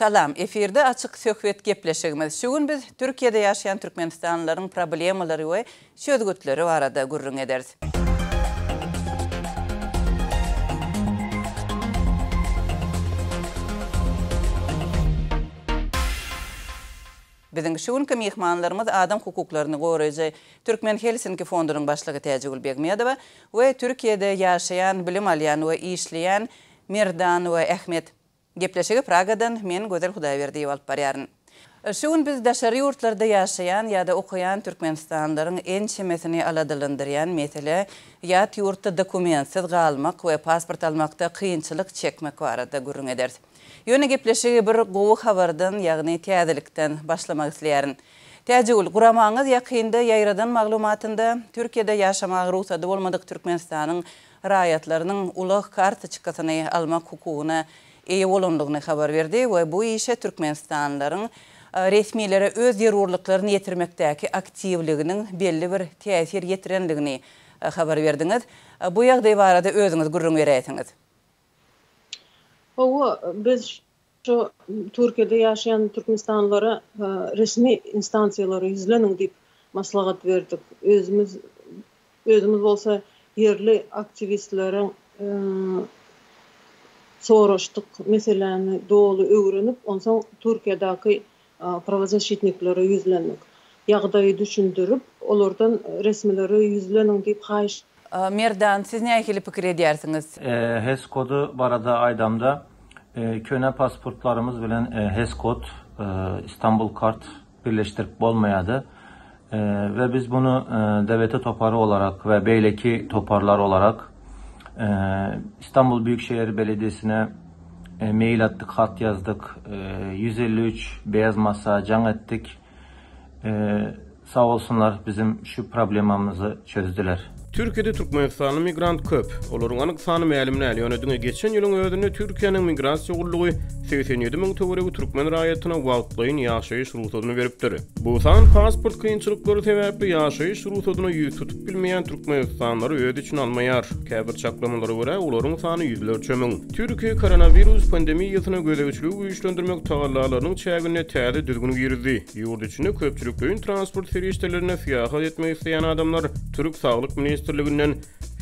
Salam, efirde açık söhbet gepleşigimiz. Şugun biz Türkiye'de yaşayan Türkmenistanlıların problemaları ve sözgütleri arada gurrun ederiz. Bizim şugunki mihmanlarımız adam hukuklarını goruyucu Türkmen Helsinki Fondu'nun başlığı Tecigül Begmedova ve Türkiye'de yaşayan, bilim alayan ve işleyen Mirdan ve Ahmet. Gepleşigi Praga'dan men Gözel Hudaýberdiýew alyp barýaryn. Şuň biz daşary ýurtlarda ýaşaýan ýa-da okuyan Türkmenistanlaryň en çemesini aladylandyrýan mesele ýat ýurtda dokumentsiz galmak we pasport almakda kynçylyk çekmek barada gurrun eder. Ýöne gepleşigi bir gowy habardan ýagny täzelikden başlamak isleýärin. Täjegül guramaňyz ýakynda ýaýradan maglumatynda Türkiýede ýaşamak ruhsatly bolmadyk Türkmenistanyň raýatlarynyň ulyk kartoçkasyny almak hukugyna eýe bolandygyny habar berdi we bu işe Türkmenistanlaryň resmiýlere öz ýerurlyklaryny ýetirmekdäki aktivliginiň belli bir täsir ýetirendigini habar berdiňiz. Bu ýagdaý barada özüňiz gurrun beräýsiňiz. Biz şu Türkiye'de yaşayan Türkmenistanlılara resmi instansiyalara yüzlenin deyip maslahat verdik. Özümüz olsa yerli aktivistlerin soraştık meselelerini doğru öğrenip ondan Türkiye'deki pravozащитниклere yüzlendik. Ýagdaýy düşündürüp olardan resmilere yüzlenin deyip haýyş. Merdan, siz nähili pikir edýärsiňiz? HES kodu barada aýdamda köne pasportlarımız bilen HES kod, İstanbul kart birleştirip bolmaýady ve biz bunu devlete toparı olarak ve beyleki toparlar olarak İstanbul Büyükşehir Belediyesi'ne mail attık, hat yazdık, 153 beyaz masa can ettik. Sağ olsunlar bizim şu problemimizi çözdüler. Türkiýede Türkmenistanyň migrant köp. Olaryň anyk sany mälim näli ýönedigine geçen ýylyň özünde Türkiýanyň migrasiýa gurulugy 87.000 töweregi türkmen raýatyna wagtlaýyn ýaşaýyş ruhsatyny beripdir. Bu san pasport kynçylyklary sebäpli ýaşaýyş ruhsatyny ýüz tutup bilmeýän türkmenistanlary öz üçin almaýar. Käbir çaklamalara görä olaryň sany ýüzlerçe miň. Türkiýe koronavirus pandemiýasyna gözegiçlik güýçlendirmek tagallarlarynyň çägine täze düzgün girdi. Ýurt içinde köpçüliklerin transport feriştelerine fiýahat etmek isleýän adamlar Türk Saglyk Ministrliginden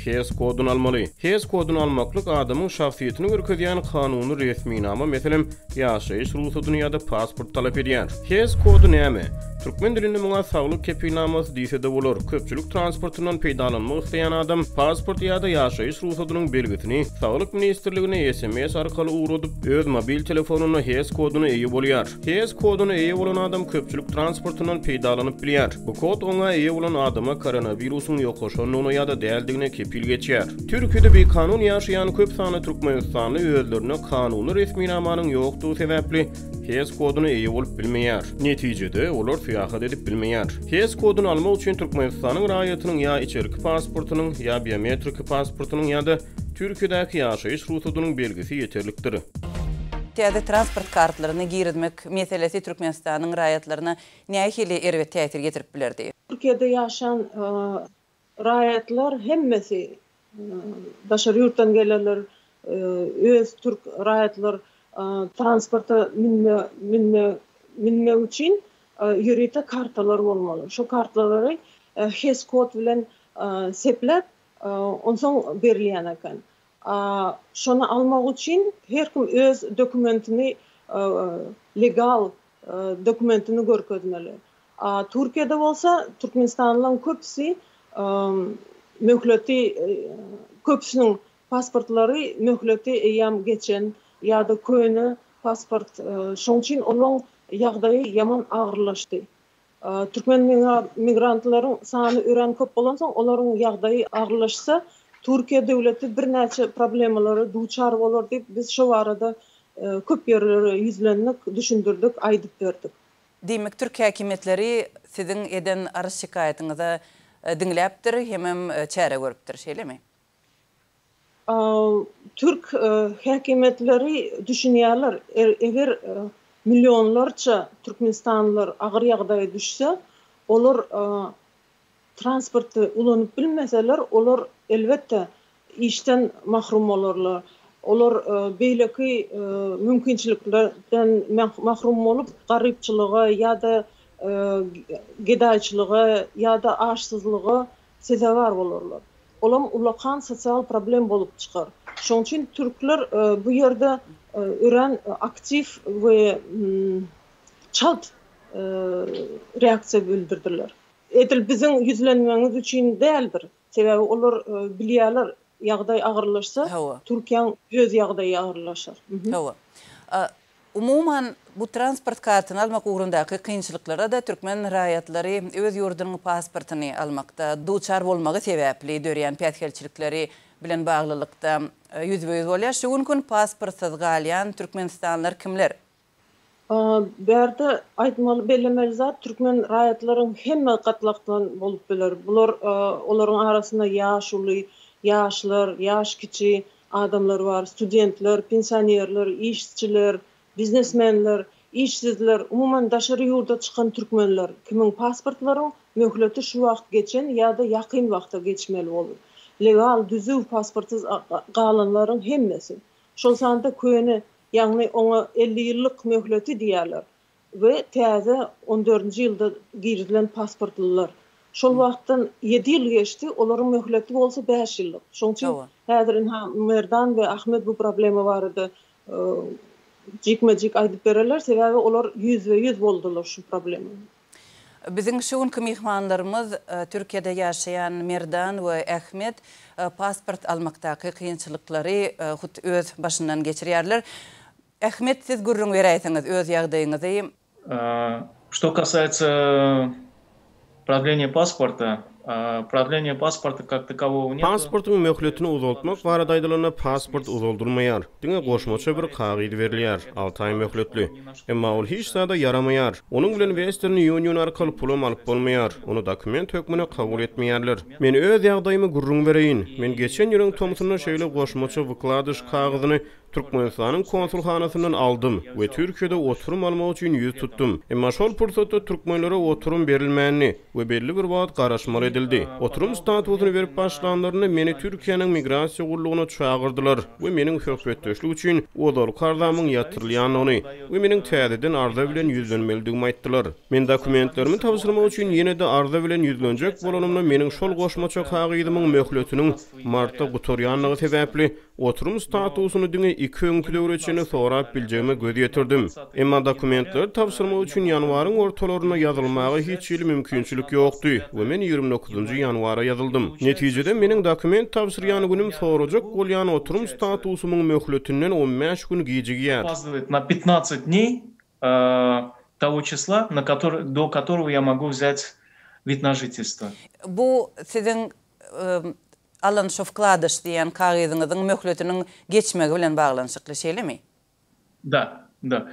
HES kodunu almaly. HES kodunu almaklyk adamyň şahsiýetini görkezýän kanuny resminama meselem ýaşaýyş ruhsatyny ýa-da pasport talap edýär. HES kodu näme? Türkmen dilinde muňa saglyk kepilnamasy diýse-de bolar. Köpçülik transportundan peýdalanmak isleýän adam pasport ýa-da ýaşaýyş ruhsatynyň belgisini Saglyk Ministrligine SMS arkaly uradyp öz mobil telefonuna HES koduna eýe bolýar. HES koduna eýe bolan adam köpçülik transportundan peýdalanyp bilýär. Bu kod oňa eýe bolan adama koronawirusyň ýoklaşanyna ýa-da däldigine kepil geçýär. Türkiýede bir kanun ýaşaýan köp sany Türkmenistanly özlerine kanuny resminamanyň ýokdugy sebäpli HES koduna eýe bolup bilmeýär. Netijede olar fiýahat edip bilmeýär. HES kodunu almak üçin Türkmenistanyň raýatynyň ýa içerki pasportunyň ýa biometrik pasportunyň ýa-da Türkiýedäki ýaşaýyş ruhsatynyň belgisi ýeterlikdir. Täze transport kartlaryny girizmek meselesi Türkmenistanyň raýatlaryna nähili erwet täsir getirip bilerdi? Türkiýede ýaşaýan raýatlar hemmesi daşary ýurtdan gelenler öz Türk raýatlar transporta minme üçin ýürite kartalar bolmaly. Şu kartalary HES kod bilen seplep onsoň berilýän eken. Şonu almak üçin her kim öz dokumentini legal dokumentini görkezmeli. Türkiýede bolsa Türkmenistanlyň köpüsi möhleti köpüsiniň pasportlary möhleti eýam geçen ýa-da köni pasport şoň üçin olaň ýagdaýy ýaman agyrlaşdy. Türkmen migrantlaryň sany ören köp bolan soň olaryň ýagdaýy agyrlaşsa Türkiýe döwleti bir näçe problemalary duçar bolar diýip biz şu barada köp ýerlere ýüzlendik, düşündirdik, aýdyp berdik. Demek Türk häkimetleri sizin eden arys şikayetyňyza dinläpdir, hemem çäre görüpdir, şeýlemi? Türk häkimetleri düşünýärler, eger milyonlarça Türkmenistanlılar agyr ýagdaýa düşse, olar transporty ulanyp bilmeseler, olar elbetde işten mahrum bolarlar. Olar beýleki mümkinçiliklerden mahrum olup garypçylyga ýa-da gedaýçylyga ýa-da aşsyzlyga sezewar bolarlar. Olam ulakan sosial problem bolup çykar. Şoň üçin türkler bu ýerde ören aktiv we çalt reaksiýa bildirdiler. Edil bizim yüzlenmemiz üçin däldir. Sebebi olar bilýärler ýagdaý agyrlaşsa, Türkiýanyň öz ýagdaýy agyrlaşar. Hawa. Umuman bu transport kartyny almak ugrundaky kynçylyklara da türkmen raýatlary öz ýurdunyň pasportyny almakda duçar bolmagy sebäpli dörýän pätkelçilikleri bilen baglylykda ýüzbe-ýüz bolýar. Şu gün pasportsyz galýan türkmenistanlar kimler? Berde aýtmaly bellemeli zat türkmen raýatlaryň hemme gatlakdan bolup biler. Bular olaryň arasynda ýaşuly, ýaşlar, ýaş kiçi adamlar bar, studentler, pensionerler, işçiler, biznesmenler, işsizler, umuman daşary ýurda çykan türkmenler, kimin pasportlaryň möhleti şu wagt geçen ýa-da ýakyn wagtda geçmeli bolar. Legal düzüw pasportsuz galanlaryň hemmesi. Şol sanda köýeni ýagny ona 50 ýyllyk möhleti diýerler we täze 14-nji ýylda girdilen pasportlylar. Şol wagtdan 7 ýyl geçdi, olaryň möhleti bolsa 5 ýyllyk. Şoň üçin häzir Merdan we Ahmet bu problema barada jikme-jik aýdyp bererler, sebebi olar 100% boldular şu problemi. Bizim şu günkü mihmanlarımız Türkiye'de yaşayan Merdan ve Ahmet pasport almakdaki kıyınçılıkları öz başından geçirýärler. Ahmet, siz gurrun veräýsiňiz öz ýagdaýyňyzy. Что касается продления паспорта как такового нет. Pasportun möhletini uzaltmak barada aýdylyna pasport uzoldurmaýar. Diňe goşmaça bir kagydy berilýär. 6 aý möhletli. Emma ol hiç sada yaramaýar. Onuň bilen Western Union arkaly pulum alyp bolmaýar. Onu dokument hökmüne kabul etmeýärler. Men öz ýagdaýymy gurrun bereýin. Men geçen ýylyň tomsuny şeýle goşmaça wykladyş kagyzyny Türkmenistanyň konsulxanasyndan aldım we Türkiýede oturum almak üçin ýüz tutdum. Emma şol pursatda türkmenlere oturum berilmänini we belli bir wagt garaşmaly edildi. Oturum statusyny berip başlanlaryny meni Türkiýanyň migrasiýa gurulugyna çagyrdylar we meniň hökmetdeşlik üçin odal kardamyň ýatyrylýanyny we meniň täzeden arda bilen ýüzlenmeligimi aýtdylar. Men dokumentlerimi tapşyrmak üçin ýene de arda bilen ýüzlenjek bolanymda meniň şol goşmaça kagydynyň möhletiniň martda gutorýanlygy sebäpli oturum statusyny diňe 2 öňküde öreçini sorap biljegime göz ýetirdim. Emma dokumentler tapşyrmak üçin ýanwaryň ortalaryna ýazylmagy hiç ýyl mümkinçilik ýokdy we men 29-njy ýanwara ýazyldım. Netijede meniň dokument tapşyrýan günim sorajak bolýan oturum statusymyň möhletinden 15 gün gijigýär. На 15 дней того числа, до которого я могу взять вид на жительство. Bu sizin alan şu vkladyş diýen kagydyňyzyň möhletiniň geçmegi bilen baglanşykly şeýlemi? Да.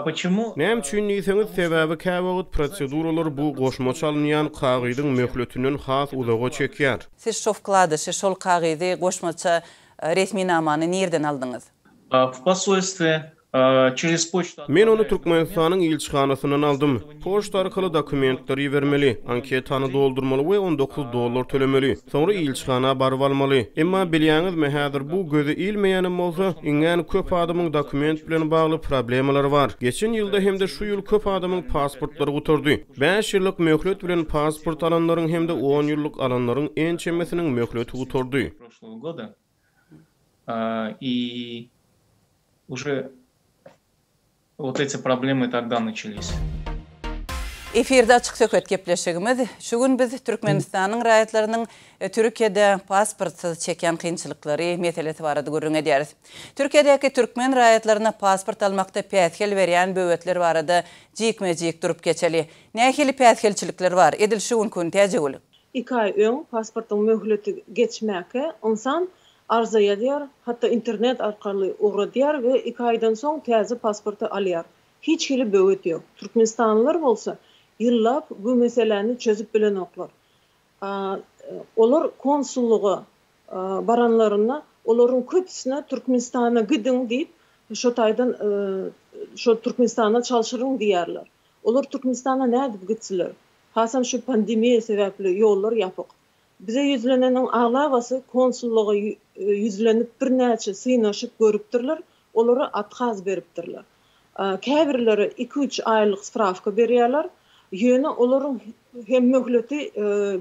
Почему? Näme üçin diýseňiz sebäbi käwagt proseduralar bu goşmaça alynýan kagydyň möhletinden has uzaga çekýär. Siz şu vkladyşy, şol kagydy goşmaça resmi namany nerden aldyňyz? В посольстве через почту. Men onu Türkmenistanyň ilçihanasyndan aldım. Poçta arkaly dokumentleri bermeli, anketany doldurmaly we $19 tölemeli. Sonra ilçihana baryp almaly. Emma bilýäňizmi, häzir bu göze ilmeýänim bolsa, iňen köp adamyň dokument bilen bagly problemler bar. Geçen ýylda hemde şu ýyl köp adamyň pasportlary guturdy. 5 ýyllyk möhlet bilen pasport alanlaryň hemde 10 ýyllyk alanlaryň en çemesiniň möhleti guturdy. И уже вот эти проблемы тогда начались. Efirde açık söhbet gepleşigimiz. Şu gün biz Türkmenistanyň raýatlarynyň Türkiýede pasportsuz çeken kynçylyklary meselesi barada görüň edýäris. Türkiýedäki türkmen raýatlaryna pasport almakda pätgel berýän böwetler barada jikme-jik durup geçeli. Nähili pätgelçilikler bar? Edil şu gün täjegül. 2 ay öň pasportyň möhleti geçmäke insan arza edýär, hatda internet arkaly uğradýar we 2 aýdan soň täze pasporty alýar. Hiç hili böwet ýok. Türkmenistanlylar bolsa ýyllap bu meseleni çözüp bilen oklar. Olar konsulluğa baranlaryna, olaryň köpüsine Türkmenistana gidin diýip, şo taýdan şo Türkmenistana çalşyryň diýerler. Olar Türkmenistana nädip gitseler? Hasam şu pandemiýa sebäpli ýollar ýapyk. Bize ýüzleneniň aglabasy konsulluğa yüzlenip bir näçe sıynaşıp görüpdirler, olara atkaz beripdirler. Käbirleri 2-3 aylyk spravka berýärler. Ýöne olaryň hem möhleti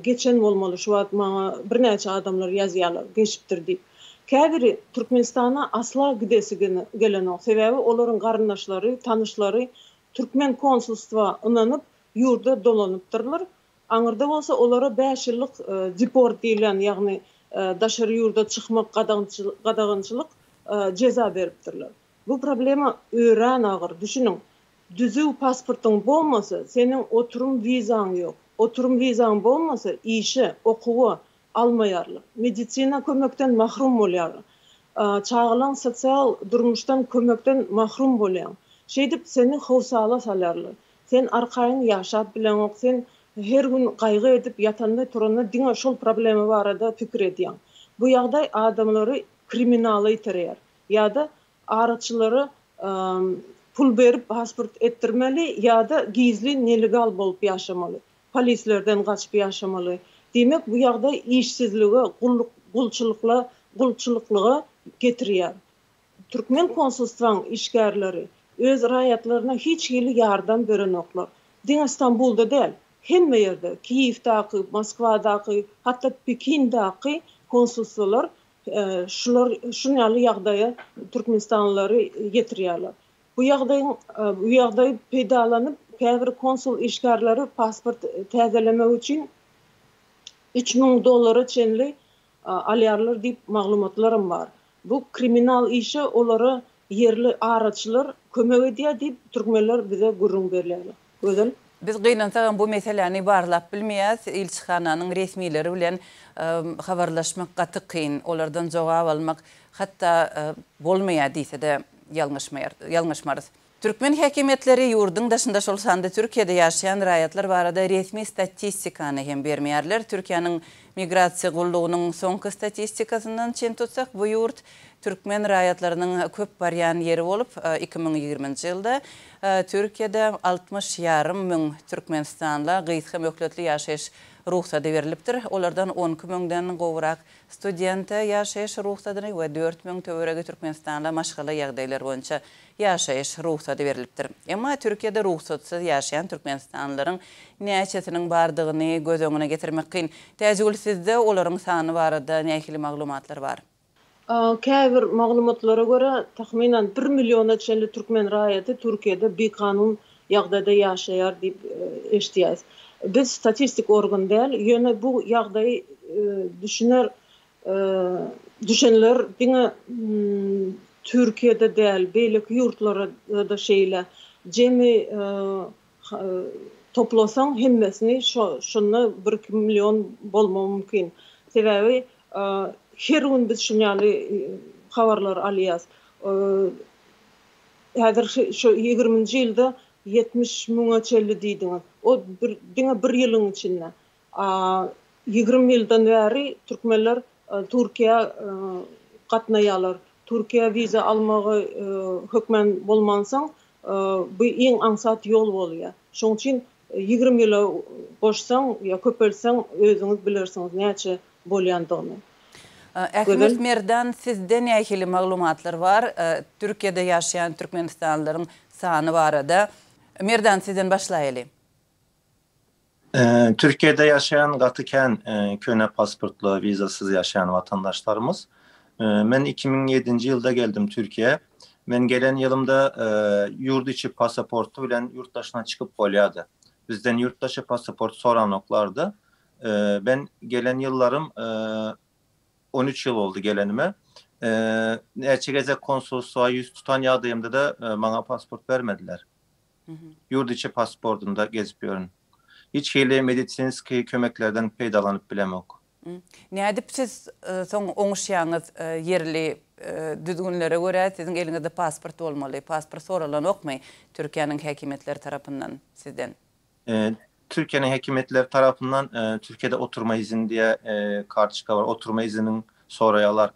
geçen bolmaly. Şu wagt maňa bir näçe adamlar ýazýarlar, geçipdir diýip. Käbiri Türkmenistana asla gidesi gelenok. Sebäbi olaryň garyndaşlary, tanyşlary Türkmen konsulstwa ynanyp ýurda dolanypdyrlar. Aňyrda bolsa olara 5 ýyllyk deport diýilen, ýagny daşary ýurda çykmak gadagynçylyk ceza beripdirler. Bu problema öýrän agyr. Düşünün, düzü pasportyň bolmasa, senin oturum vizaň ýok. Oturum vizaň bolmasa, işe, okuwy almaýarlar. Medisina kömekden mahrum bolýarlar. Çağılan sosial durmuşdan kömekden mahrum bolýar. Şeýdip seni howsala salarlar. Sen arkaýyn ýaşap bilen ok, sen her gün gaýgy edip ýatanda turanda diňe şol problemi barada pikir edýän. Bu ýagdaý adamlary kriminala iterýär. Ýa-da araçylary pul berip pasport ettirmeli ýa-da gizli nelegal bolup ýaşamaly. Polislerden gaçyp ýaşamaly. Demek bu ýagdaý işsizlige, gulçylyklyga getirýär. Türkmen konsulstwaň işgärleri öz raýatlaryna hiç ýyly ýardam berenoklar. Diň İstanbulda däl, hemme ýerde, Kiýewdaky, Moskwadaky, hatda Pekindaky konsulstwalar şular şunyaly ýagdaýa Türkmenistanlary getirýärler. Bu ýagdaý peýdalanyp, käbir konsul işgärleri pasport täzelemek üçin $3000 çenli alýarlar diýip maglumatlarym bar. Bu kriminal işe olara yerli araçlar kömek edýär diýip türkmenler bize gurrun berýärler. Gözel. Biz gynansagan bu meseleni barlap bilmeýäs. Ilçixananyň resmileri bilen habarlaşmak gaty kyn, olardan jogap almak hatda bolmaýar diýse-de ýalňyşmarys. Türkmen häkimetleri ýurdyň daşynda şol sanda Türkiýede ýaşaýan raýatlar barada resmi statistikany hem bermeýärler. Türkiýanyň migrasiýa gullugynyň soňky statistikasyndan çen tutsak, bu ýurt Türkmen raýatlarynyň köp barýan ýeri bolup 2020-nji ýylda Türkiýede 60,5 müň Türkmenistanla gysga möhletli ýaşaýyş ruhsady berilipdir. Olardan 12 müňden gowrak studenta ýaşaýyş ruhsadyny we 4 müň töweregi Türkmenistanla maşgala ýagdaýlar boýunça ýaşaýyş ruhsady berilipdir. Emma Türkiýede ruhsatsyz ýaşaýan Türkmenistanlylaryň näçesiniň bardygyny göz öňüne getirmek kyn. Täzegül sizde olaryň sany barada nähili maglumatlar bar? Käbir maglumatlara göre tahminen 1 milyona çenli Türkmen raýaty Türkiýede bekanun ýagdaýda ýaşaýar diýip eşitýäs. Biz statistik organ däl, ýöne bu ýagdaýy düşünler diňe Türkiýede däl, beýleki ýurtlarda şeýle jemi toplasaň hemmesini şonu 1-2 milyon bolmagy mümkin. Sebäbi her gün biz şunyaly habarlar alýas. Häzir şu 20-nji ýylda 70 müňe çelli diýdiňiz. O diňe bir ýylyň içinde. 20 ýyldan bäri türkmenler Türkiýe gatnaýarlar. Türkiýe viza almagy hökmen bolmansaň, bu iň ansat ýol bolýar. Şoň üçin 20 ýyla boşsaň ýa köpelseň özüňiz bilersiňiz näçe bolýandygyny. Ähmet Merdan, sizde nähili maglumatlar var? Türkiýede ýaşaýan Türkmenistanlylaryň sany barada. Merdan, sizden başlaýaly. Türkiye'de yaşayan gatıken köne pasportlu, vizasız yaşayan vatandaşlarımız. Ben 2007 yılda geldim Türkiye'ye. Ben gelen yılımda yurt içi pasaportu bilen yurttaşına çıkıp bolýady. Bizden yurttaşı pasaport soranoklardı. Ben gelen yıllarım 13 yıl oldu gelenime. Erçegeze konsolosluğa yüz tutan ýagdaýymda da bana pasport vermediler. Yurt içi pasportumda gezip ýörün. Hiç hili medisinski kömeklerden peýdalanyp bilemok. Nädip siz soň oňuşýaňyz yerli düzgünlere göre sizin elinizde pasport bolmaly. Pasport soralan okmy Türkiýanyň häkimetleri tarapyndan sizden? Türkiye'nin hekümetleri tarafından Türkiye'de oturma izni diye kartçıka var. Oturma izninin sorayalar.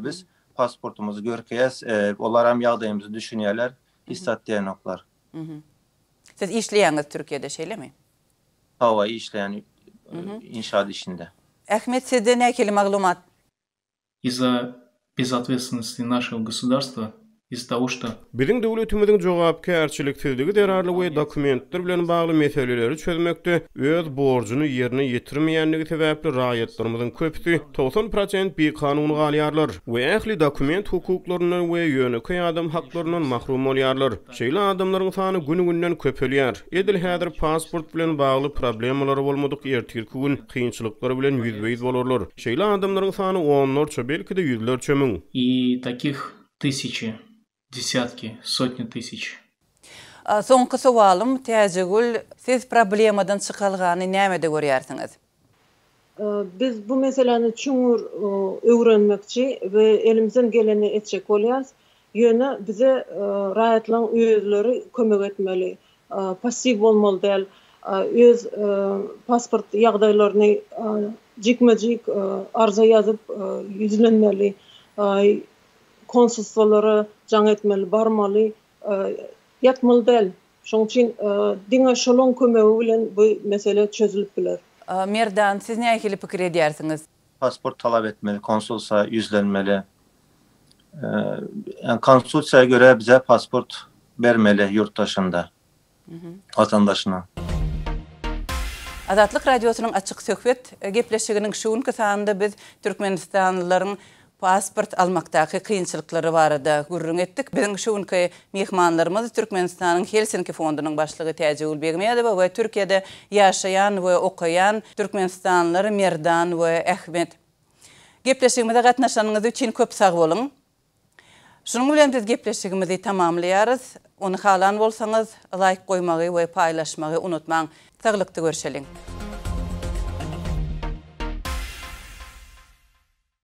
Biz pasportumuzu görkeyes. Olar hem ýagdaýymyzy düşünýärler. Hissat diýenoklar. Siz işleýäňiz Türkiye'de şeýle mi? Hava işleyen inşaat işinde. Ähmet, sizde nähili maglumat? Из-за безответственности нашего государства из-за того, что Biziň döwletimiziň jogapkärçiliksizligi derarly we dokumentler bilen bagly meseleleri çözmekde öz borcuny ýerine ýetirmeýänligi sebäpli raýatlarymyzyň köpüsi 90% bir kanuny galýarlar we ähli dokument hukuklaryny we ýöneki adam haklarynyň mahrum bolýarlar. Şeýle adamlaryň sany güni-günden köpelýär. Edil häzir pasport bilen bagly problemler bolmadyk ertirki gün kynçylyklary bilen ýüzbeýiz bolarlar. Şeýle adamlaryň sany onlarça belki de ýüzlerçe müň. и таких tысячи, десятки, сотни тысяч. Soňky suwalym täjegül siz problemadan çykalgany näme-de görýärsiňiz? Biz bu meseleni çuňur öwrenmekçi we elimizden geleni etjek bolýarys. Ýöne bize raýatlaryň öýleri kömek etmeli, passiv bolmaly däl, öz pasport ýagdaýlaryny jikmejik arza ýazyp ýüzlenmeli, konsulstwalara jaň etmeli, barmaly, ýatmaly däl. Şoň üçin diňe şolon kömegi bilen bu mesele çözülüp biler. Merdan, siz nähili pikir edýärsiňiz? Pasport talap etmeli, konsulsa yüzlenmeli. Yani konstitusiyaya göre bize pasport vermeli yurttaşında, vatandaşına. Azatlyk radiosynyň açyk söhbet gepleşiginiň şuňky sanynda biz Türkmenistanlylaryň pasport almakdaky kynçylyklary barada gurrun etdik. Biziň şuňky mehmanlarymyz Türkmenistanyň Helsinki fondunyň başlygy Täjegül Begmeýedow we Türkiýede ýaşaýan we okaýan Türkmenistanlylar Merdan we Ähmet. Gepleşigimize gatnaşanyňyz üçin köp sag bolun. Şunuň bilen biz gepleşigimizi tamamlaýarys. Onu halan bolsaňyz like goýmagy we paýlaşmagy unutmaň. Saglyklykda görüşelim.